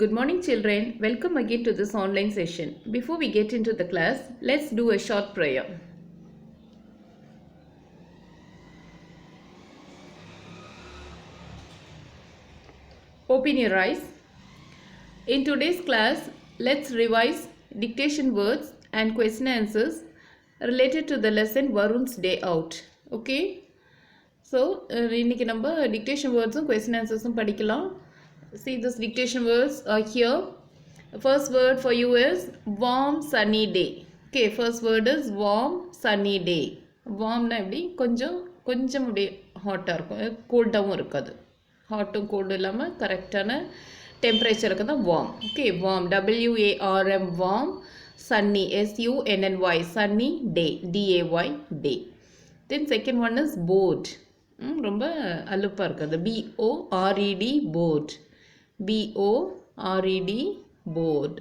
Good morning children. Welcome again to this online session. Before we get into the class, let's do a short prayer. Open your eyes. In today's class, let's revise dictation words and question answers related to the lesson Varun's Day Out. Okay? So, இன்னைக்கு நம்ம dictation words and question answers படிக்கலாம். See, this dictation words are here. First word for you is warm sunny day. Okay, first word is warm sunny day. Warm na எப்படி கொஞ்சம் அப்படியே ஹாட்டாக இருக்கும், கோல்டாகவும் இருக்காது. ஹாட்டும் கோல்டும் இல்லாமல் கரெக்டான டெம்பரேச்சருக்கு தான் warm. Okay, warm WARM warm. Sunny SUNNY sunny day DAY day. Then second one is bored. ரொம்ப அலுப்பாக இருக்காது. BORED bored. BORED board.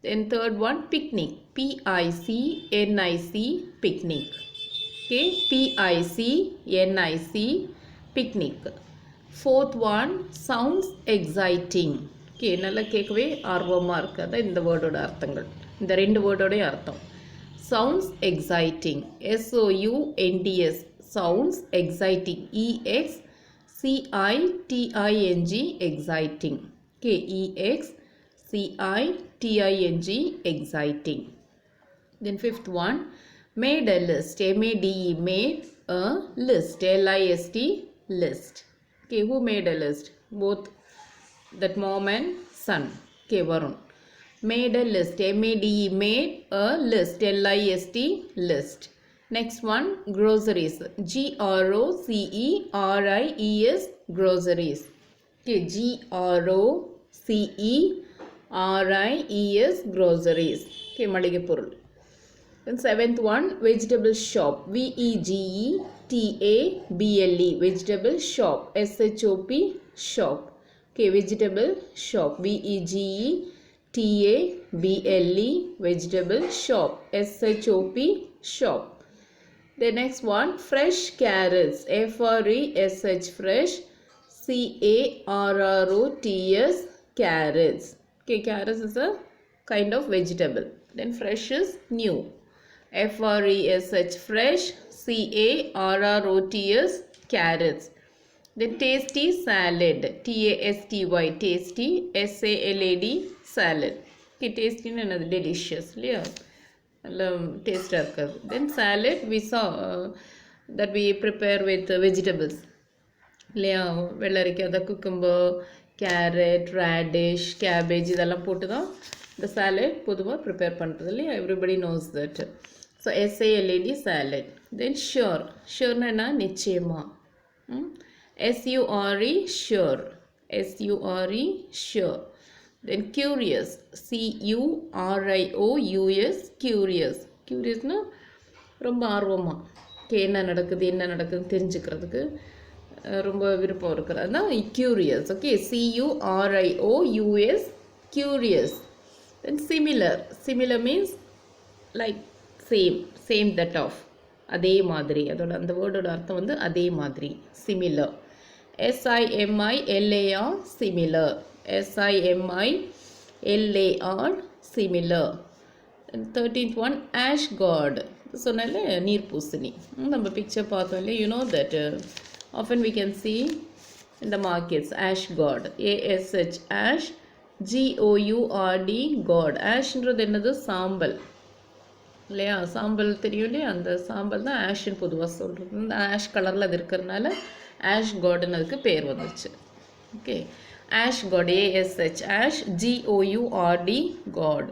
Then third one picnic. PICNIC picnic. Okay, PICNIC picnic. Fourth one sounds exciting. Okay, நல்லா கேட்கவே ஆர்வமாக இருக்குது. இந்த வேர்டோட அர்த்தங்கள், இந்த ரெண்டு வேர்டோடைய அர்த்தம். Sounds exciting. SOUNDS sounds exciting. EXCITING exciting. Okay, EXCITING exciting. Then fifth one, made a list. MADE made a list. LIST list. Okay, who made a list? Both that mom and son. Okay, Varun. Made a list. MADE made a list. LIST list. Next one, groceries. GROCERIES groceries. Okay, GROCERIES groceries. Okay, மளிகை பொருள். Then seventh one, vegetable shop. VEGETABLE vegetable shop. SHOP shop. Okay, vegetable shop. VEGETABLE vegetable shop. SHOP shop. The next one, fresh carrots. FRESH fresh. CARROTS carrots. Okay, carrots is a kind of vegetable. Then fresh is new. FRESH fresh. CARROTS carrots. Then tasty salad. TASTY tasty. SALAD salad. Okay, tasty and another delicious. Yeah. Taste. Then salad we saw that we prepare with vegetables. இல்லையா, வெள்ளரிக்காய், cucumber, carrot, radish, cabbage இதெல்லாம் போட்டு தான் இந்த salad பொதுவாக prepare பண்ணுறது இல்லையா. Everybody knows that. So SALAD salad. Then sure. ஷுர்னா என்ன? நிச்சயமாக. SURE sure. SURE sure. Then curious. CURIOUS curious. Curiousனா ரொம்ப ஆர்வமாக, என்ன நடக்குதுன்னு தெரிஞ்சுக்கிறதுக்கு ரொம்ப விருப்பம் இருக்கிறது. அதுதான் curious. Okay, CURIOUS curious. Then similar. Similar means like same that of, அதே மாதிரி. அதோட அந்த வேர்டோட அர்த்தம் வந்து அதே மாதிரி, similar. SIMILAR similar. SIMILAR similar. 13th one, ash god. சொன்னால நீர்ப்பூசணி. நம்ம பிக்சர் பார்த்தோம் இல்லையா. You know that often we can see in the markets ash god. ASH ash. GOURD god. ashன்றது என்னது? சாம்பல் இல்லையா. சாம்பல் தெரியும் இல்லையா. அந்த சாம்பல் தான் ஆஷ்ன்னு பொதுவாக சொல்கிறது. இந்த ஆஷ் கலரில் அது இருக்கிறதுனால ஆஷ் காட்னு அதுக்கு பேர் வந்துச்சு. ஓகே, ash gourd. ASH ash. GOURD god.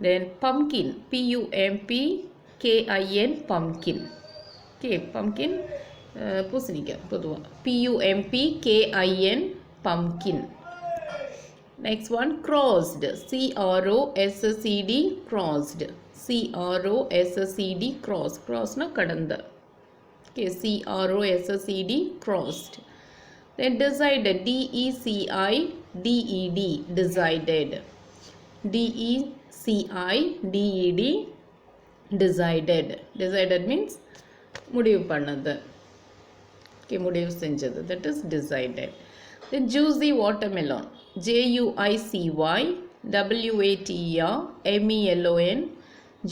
Then pumpkin. PUMPKIN pumpkin. Okay, pumpkin பூசணிக்காய் பொதுவாக. PUMPKIN pumpkin. Next one, crossed. CROSSED crossed. CROSSED cross. crossனா கடந்த. Okay, CROSSED crossed. Then decided. DECIDED decided. DECIDED decided. Decided means முடிவு பண்ணது. Okay, முடிவு செஞ்சது. That is decided. Then juicy watermelon, JUICYWATERMELON,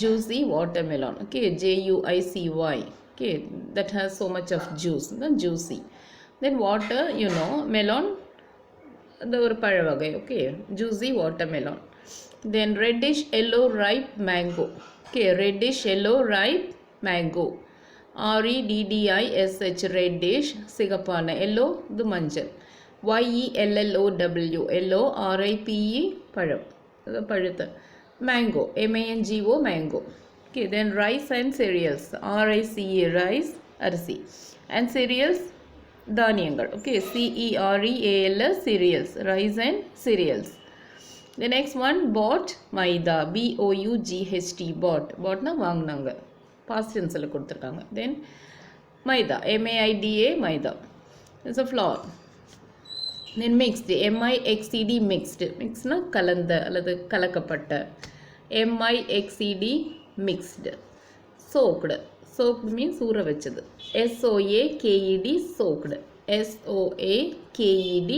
juicy watermelon. Okay, JUICY. Okay, that has so much of juice. Then juicy. Then water, you know, melon, the ஒரு பழ வகை. Okay, juicy watermelon. Then reddish yellow ripe mango. Okay, reddish yellow ripe mango. REDDISH, reddish, சிகப்பான. yellow, இது மஞ்சள். YELLOW, yellow. RIPE, பழம், இது பழுத்த. Mango, MANGO, mango. Okay, then rice and cereals. RICE, rice, அரிசி. And cereals, தானியங்கள். Okay, CEREALS, cereals, rice and cereals. The next one, bought, maida, BOUGHT, bought. Boughtனா வாங்கினாங்க, past tenseல கொடுத்துருக்காங்க. Then maida, MAIDA, maida. It's a flour. Then mixed, MIXED, mixed. Mixedனா கலந்த அல்லது கலக்கப்பட்ட. MIXED, mixed. Soaked. Soaked means ஊற வச்சது. SOAKED, soaked. SOAKED,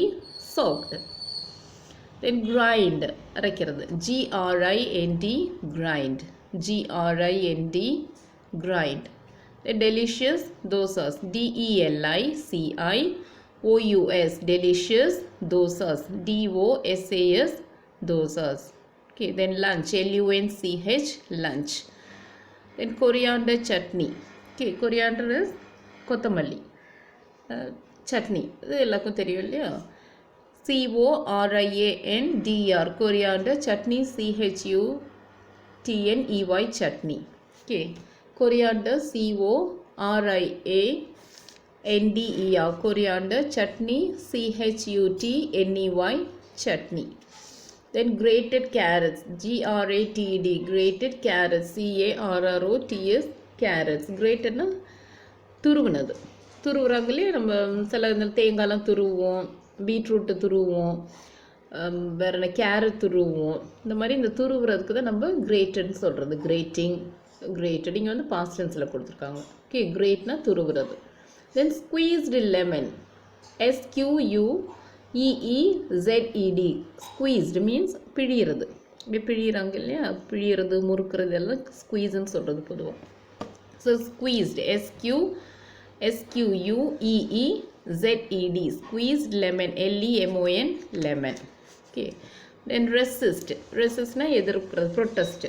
soaked. Then grind, அரைக்கிறது. GRIND, grind. GRIND, grind. Then delicious, dosas. DELICIOUS, delicious, dosas. DOSAS, dosas. Okay, then lunch, LUNCH, lunch. Then coriander chutney. Okay, coriander is கொத்தமல்லி. Chutney, இது எல்லாருக்கும் தெரியும் இல்லையா? CORIANDR, coriander, chutney, CHUTNEY, chutney. Okay, coriander, CORIANDER, coriander, chutney, CHUTNEY, chutney. Then grated carrots, GRATED, grated carrots, CARROTS, carrots. Gratedனா துருவுனது. துருவுறாங்களே, நம்ம சில தேங்காய்லாம் துருவோம், beetroot துருவோம், வேற என்ன carrot துருவோம். இந்த மாதிரி இந்த துருவுறதுக்கு தான் நம்ம கிரேட்டட்னு சொல்கிறது. Grating, grated. இங்கே வந்து பாஸ்ட் டென்ஸில் கொடுத்துருக்காங்க. ஓகே, கிரேட்னா துருவுறது. Then squeezed lemon, SQUEEZED, squeezed means பிழியிறது. இப்படி பிழியிறாங்க இல்லையா, பிழியிறது, முறுக்கிறது எல்லாம் ஸ்குவீஸ்ன்னு சொல்கிறது பொதுவாக. So squeezed, SQUEEZED, squeezed lemon, LEMON, lemon. Okay, then resist, resistனா எதிர்க்கிறது, protest.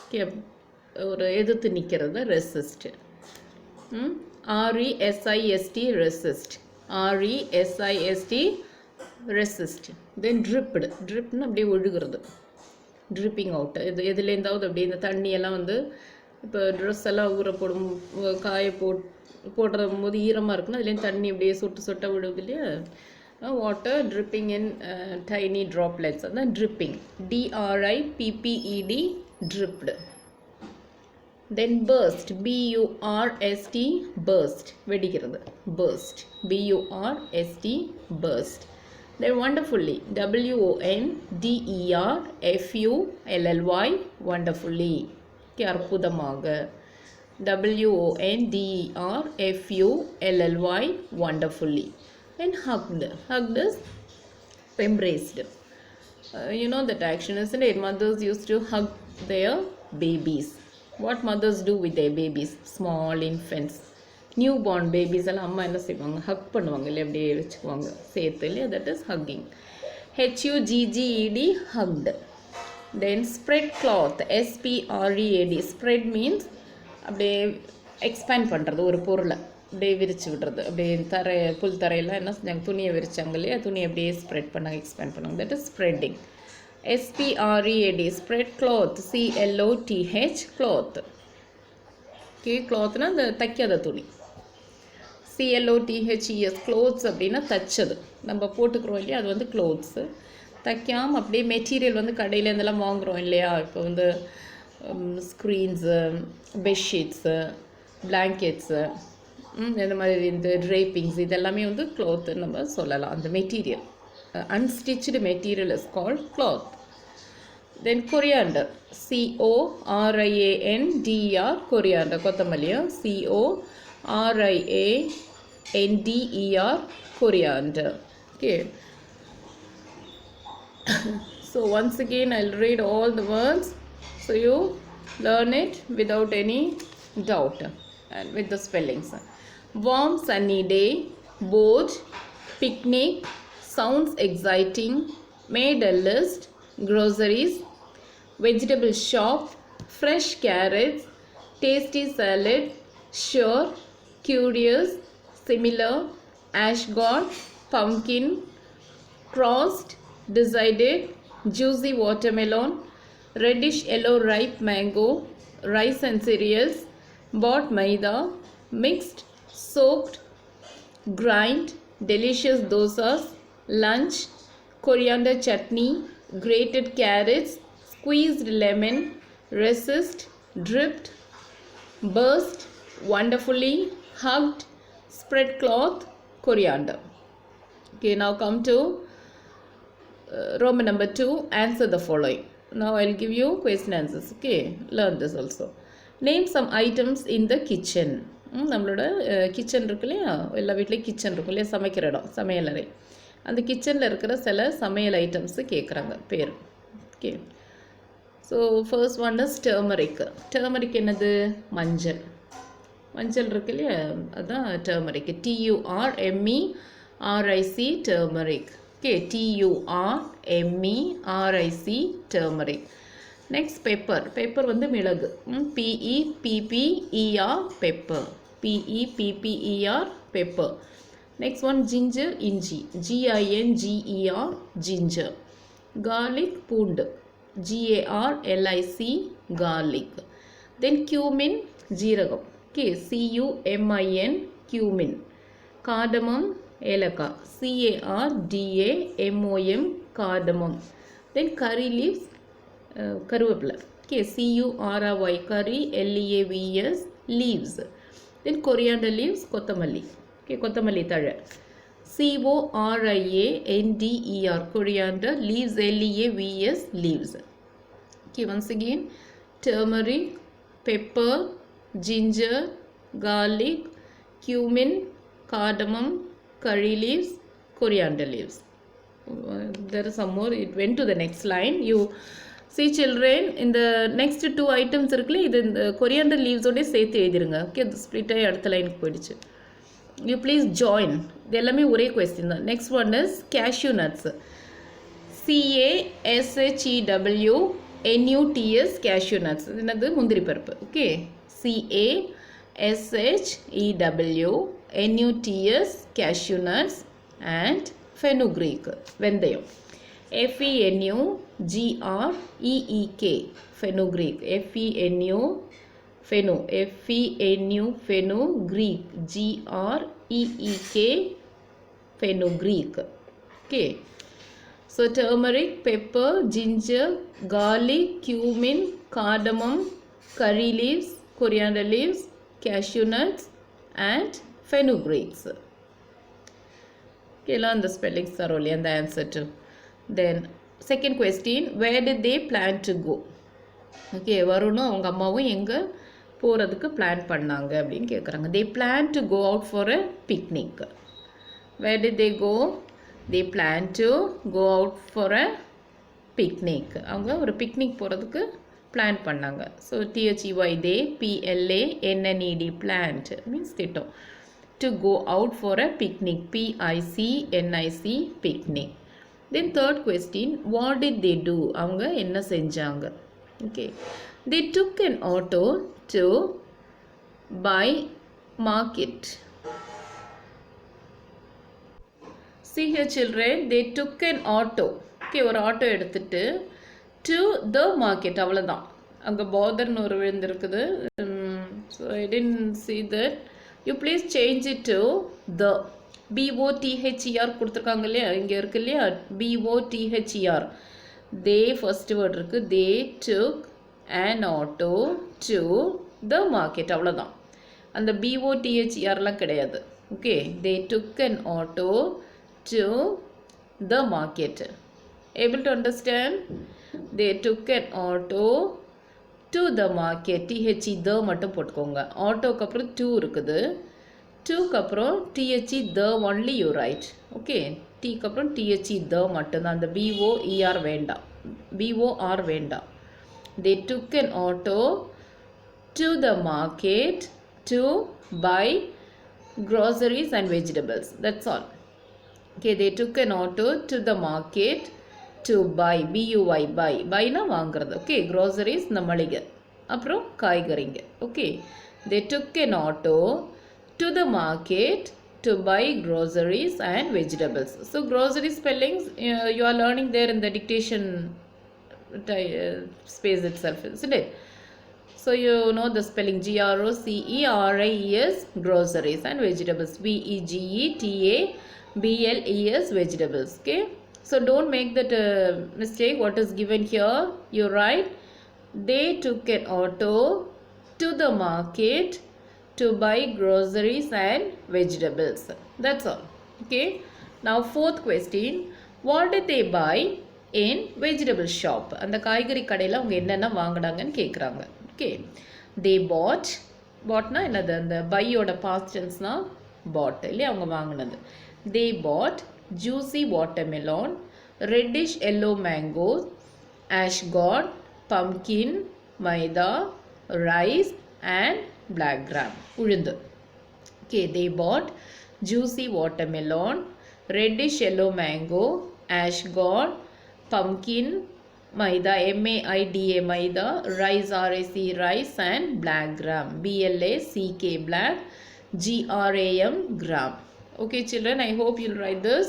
Okay, ஒரு எதிர்த்து நிற்கிறது, resist. RESIST, resist. RESIST, resist. Then dripped, dripனா அப்படியே ஒழுகிறது, dripping out. இது எதுலேருந்தாவது அப்படியே இந்த தண்ணியெல்லாம் வந்து இப்போ ட்ரெஸ் எல்லாம் ஊற போடும், காய போடுற போது ஈரமாக இருக்குன்னா அதுலேயும் தண்ணி அப்படியே சொட்ட விடுவது இல்லையா? Water dripping in tiny droplets, அதான் dripping. DRIPPED, dripped. Then burst, BURST, burst, வெடிக்கிறது, burst. BURST, burst. Then wonderfully, WONDERFULLY, wonderfully, அற்புதமாக. WONDERFULLY, wonderfully. And hugged, hugged is embraced. You know that action, isn't it? Mothers used to hug their babies. What mothers do with their babies? Small infants, newborn babies எல்லாம் அம்மா என்ன செய்வாங்க, ஹக் பண்ணுவாங்க இல்லையா, அப்படியே வச்சுக்குவாங்க சேர்த்து இல்லையா, that is hugging. HUGGED, hugged. Then spread cloth, SPREAD, spread means அப்படியே எக்ஸ்பேண்ட் பண்ணுறது, ஒரு பொருளை அப்படியே விரித்து விடுறது. அப்படியே புல் தரையெல்லாம் என்ன செஞ்சாங்க, துணியை விரிச்சாங்க இல்லையா, துணியை அப்படியே ஸ்ப்ரெட் பண்ணாங்க, எக்ஸ்பேண்ட் பண்ணாங்க, that is spreading. SPREAD, spread cloth, CLOTH, cloth. ஓகே, clothனா அந்த தைக்காத துணி. CLOTHES, clothes அப்படின்னா தைச்சது, நம்ம போட்டுக்கிறோம் இல்லையா, அது வந்து க்ளோத்ஸு. தைக்காமல் அப்படியே மெட்டீரியல் வந்து கடையில் இருந்தெல்லாம் வாங்குகிறோம் இல்லையா, இப்போ வந்து ஸ்க்ரீன்ஸு, பெட்ஷீட்ஸு, பிளாங்கெட்ஸு, இந்த மாதிரி இந்த ட்ரேப்பிங்ஸ், இதெல்லாமே வந்து க்ளாத்து நம்ம சொல்லலாம். அந்த material, unstitched material is called cloth. Then coriander, CORIANDER, coriander, கொத்தமல்லியா, CORIANDER, coriander. Okay. So once again I'll read all the words so you learn it without any doubt and with the spellings. Warm sunny day, boat, picnic, sounds exciting, made a list, groceries, vegetable shop, fresh carrots, tasty salad, sure, curious, similar, ashgod, pumpkin, crossed, decided, juicy watermelon, reddish yellow ripe mango, rice and cereals, bought maida, mixed, soaked, grind, delicious dosas, lunch, coriander chutney, grated carrots, squeezed lemon, resist, dripped, burst, wonderfully, hugged, spread cloth, coriander. Okay, now come to Roman number 2, answer the following. Now I'll give you question answers. Okay, learn this also. Name some items in the kitchen. நம்மளோட kitchen இருக்கு இல்லையா, எல்லா வீட்லேயும் kitchen இருக்கும் இல்லையா, சமைக்கிற இடம், சமையலறை. அந்த கிச்சனில் இருக்கிற சில சமையல் ஐட்டம்ஸு கேட்குறாங்க பேர். Okay, so first one is turmeric. Turmeric என்னது? மஞ்சள். மஞ்சள் இருக்கு இல்லையா, அதுதான் turmeric. TURMERIC turmeric. Okay, TURMERIC turmeric. Next pepper. Pepper வந்து மிளகு. PEPPER pepper. PEPPER pepper. Next one ginger, இஞ்சி. GINGER ginger. Garlic, பூண்டு. GARLIC garlic. Then cumin, ஜீரகம். Okay, CUMIN cumin. Cardamom, ஏலக்காய். CARDAMOM cardamom. Then curry leaves, கருவேப்பிலை. Okay, CURRY curry, LEAVES leaves. Then coriander leaves, கொத்தமல்லி. Okay, கொத்தமல்லி தழை. CORIANDER coriander leaves, LEAVES leaves. Okay, once again, turmeric, pepper, ginger, garlic, cumin, cardamom, curry leaves, coriander leaves. There is some more. It went to the next line. You see children, in the next two items இருக்குல்ல, இது இந்த coriander leaves ஓட சேர்த்து எழுதிருங்க. Okay, அது split ஆகி அடுத்த லைனுக்கு போயிடுச்சு. You please join. இது எல்லாமே ஒரே கொஸ்டின் தான். Next one is cashew nuts. CASHEWNUTS cashew nuts. இது என்னது? முந்திரி பருப்பு. Okay, CASHEWNUTS cashew nuts and fenugreek வெந்தயம். FENUGREEK fenugreek. fenugreek GREEK fenugreek. Okay, so turmeric, pepper, ginger, garlic, cumin, cardamom, curry leaves, coriander leaves, cashew nuts and fenugreeks. Okay, learn the spellings thoroughly and the answer too. Then second question, where did they plan to go? Okay, வருணும் அவங்க அம்மாவும் எங்கே போகிறதுக்கு plan பண்ணாங்க அப்படின்னு கேட்குறாங்க. They plan to go out for a picnic. Where did they go? They plan to go out for a picnic. அவங்க ஒரு picnic போகிறதுக்கு பிளான் பண்ணாங்க. So THEY they, PLANNED planned means திட்டம். To go out for a picnic, PICNIC picnic. Then third question, what did they do? அவங்க என்ன செஞ்சாங்க? Okay, they took an auto to buy market. See here children, they took an auto. Okay, ஒரு auto எடுத்துட்டு to the market, அவ்வளோதான். அங்கே பாதர்னு ஒரு விழுந்திருக்குது. So I didn't see that. You please change it to the. BOTHER கொடுத்துருக்காங்க இல்லையா, இங்கே இருக்கு இல்லையா, BOTHER. they first word இருக்கு. they took an auto to the market, அவ்வளோதான். அந்த BOTHERலாம் கிடையாது. Okay, they took an auto to the market. Able to understand? They took an auto to the market. THE the மட்டும் போட்டுக்கோங்க. ஆட்டோக்கு அப்புறம் to இருக்குது. 2க்கு அப்புறம் THE the only you write. Okay, டீக்கு அப்புறம் டிஹெச்இ த மட்டும்தான், அந்த பிஓஇஆர் வேண்டாம், பிஓஆர் வேண்டாம். They took an auto to the market to buy groceries and vegetables. That's all. Okay, they took an auto to the market to buy, buy, buy na வாங்குறது. Okay, groceries இந்த மளிகை, அப்புறம் காய்கறிங்க. Okay, they took an auto to the market to buy groceries and vegetables. So grocery spellings you are learning there in the dictation space itself, isn't it? So you know the spelling GROCERIES, groceries, and vegetables VEGETABLES, vegetables. Okay, so don't make that mistake. What is given here, you write they took an auto to the market to buy groceries and vegetables. That's all. Okay, now fourth question, what did they buy in vegetable shop? அந்த காய்கறி கடையில் அவங்க என்னென்ன வாங்கினாங்கன்னு கேட்குறாங்க. Okay, they boughtனா என்னது, அந்த பையோட past tenseனா bought இல்லையா, அவங்க வாங்கினது. They bought juicy watermelon, reddish yellow mango, ashgourd, pumpkin, maida, rice and black gram, உளுந்து. Okay, they bought juicy watermelon, reddish yellow mango, ashgourd, pumpkin, maida, MAIDA, maida, rice, RIC, rice, and black gram, BLACK, black, GRAM, gram. Okay children, I hope you'll write this.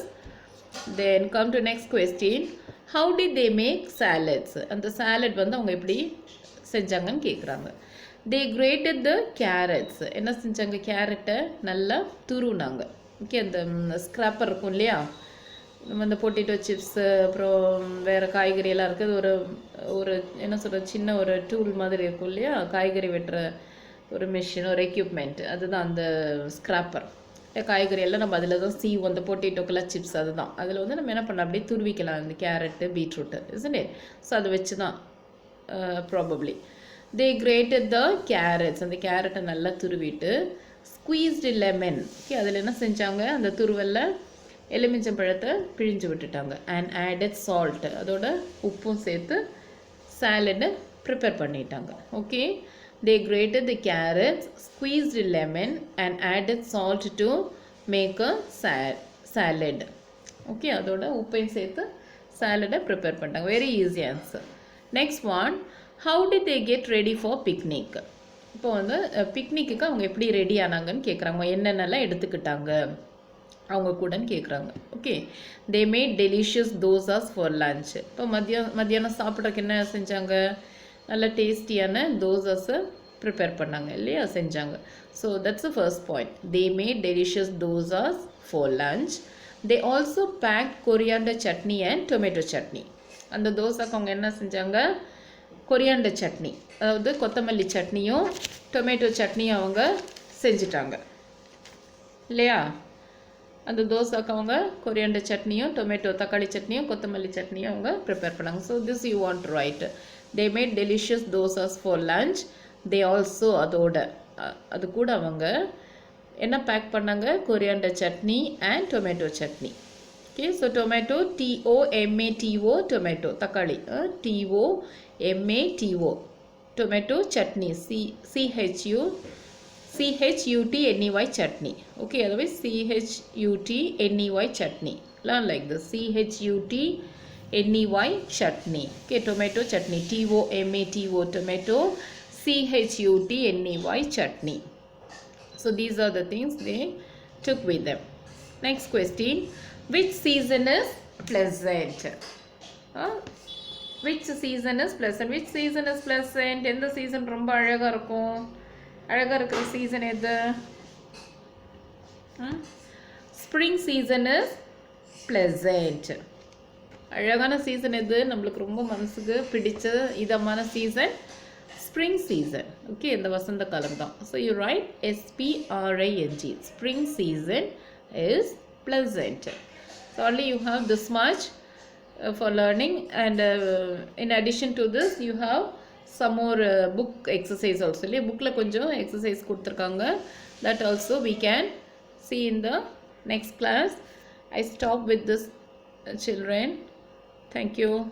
Then come to next question, how did they make salads? அந்த salad வந்து அவங்க எப்படி செஞ்சாங்கன்னு கேட்குறாங்க. They grated the carrots. என்ன செஞ்சாங்க, கேரட்டை நல்லா துருவினாங்க. ஓகே, அந்த ஸ்க்ராப்பர் இருக்கும் இல்லையா, நம்ம அந்த பொட்டேட்டோ சிப்ஸு அப்புறம் வேறு காய்கறியெல்லாம் இருக்குது, ஒரு என்ன சொல்கிறது, சின்ன ஒரு டூல் மாதிரி இருக்கும் இல்லையா, காய்கறி வெட்டுற ஒரு மிஷின், ஒரு எக்யூப்மெண்ட், அதுதான் அந்த ஸ்க்ராப்பர். காய்கறி எல்லாம் நம்ம அதில் தான் சீவும், அந்த பொட்டேட்டோக்கெல்லாம் சிப்ஸ் அதுதான். அதில் வந்து நம்ம என்ன பண்ணலாம், அப்படியே துருவிக்கலாம் இந்த carrot beetroot, isn't it? So அதை வச்சு தான் probably. They grated the carrots. அந்த கேரட்டை நல்லா துருவிட்டு squeezed lemon. ஓகே, அதில் என்ன செஞ்சாங்க, அந்த துருவலில் எலுமிச்சம்பழத்தை பிழிஞ்சு விட்டுட்டாங்க. and added salt. அதோட உப்பும் சேர்த்து சாலடை ப்ரிப்பேர் பண்ணிட்டாங்க. Okay, they grated the carrots, squeezed lemon and added salt to make a salad. Okay, அதோட உப்பையும் சேர்த்து சாலடை ப்ரிப்பேர் பண்ணிட்டாங்க. Very easy answer. Next one, how did they get ready for picnic? இப்போ வந்து பிக்னிக்கு அவங்க எப்படி ரெடி ஆனாங்கன்னு கேட்குறாங்க, என்னென்னலாம் எடுத்துக்கிட்டாங்க அவங்க கூடன்னு கேட்குறாங்க. Okay, they made delicious dosas for lunch. இப்போ மத்தியானம் சாப்பிட்றதுக்கு என்ன செஞ்சாங்க, நல்ல டேஸ்டியான தோசாஸை ப்ரிப்பேர் பண்ணாங்க இல்லையா, செஞ்சாங்க. So that's the first point. They made delicious dosas for lunch. They also packed coriander chutney and tomato chutney. அந்த தோசாக்கு அவங்க என்ன செஞ்சாங்க, கொரியாண்டர் சட்னி, அதாவது கொத்தமல்லி சட்னியும் டொமேட்டோ சட்னியும் அவங்க செஞ்சிட்டாங்க இல்லையா. அந்த தோசாக்கு அவங்க கொரியாண்டர் சட்னியும் டொமேட்டோ தக்காளி சட்னியும் கொத்தமல்லி சட்னியும் அவங்க ப்ரிப்பேர் பண்ணாங்க. So this you want right. They made delicious dosas for lunch. They also அது கூட அவங்க என்ன பேக் பண்ணாங்க, coriander chutney and tomato chutney. Okay, so tomato TOMATO, tomato தக்காளி, TOMATO, tomato chutney CHUTNEY chutney. Okay, otherwise CHUTNEY chutney, learn like this, CHUTNEY chutney. Okay, tomato chutney, TOMATO, tomato, CHUTNEY chutney. So these are the things they took with them. Next question, which season is pleasant? Which season is pleasant? Which season is pleasant? எந்த season ரொம்ப அழகாக இருக்கும், அழகாக இருக்கிற season எது? Spring season is pleasant. அழகான season எது, நம்மளுக்கு ரொம்ப மனசுக்கு பிடிச்ச இதமான சீசன் ஸ்ப்ரிங் சீசன். ஓகே, இந்த வசந்த காலம் தான். So you right SPRING. Spring season is pleasant. So only you have this much for learning, and in addition to this you have some more book exercise also. Bookல கொஞ்சம் exercise கொடுத்திருக்காங்க, that also we can see in the next class. I stop with this children. Thank you.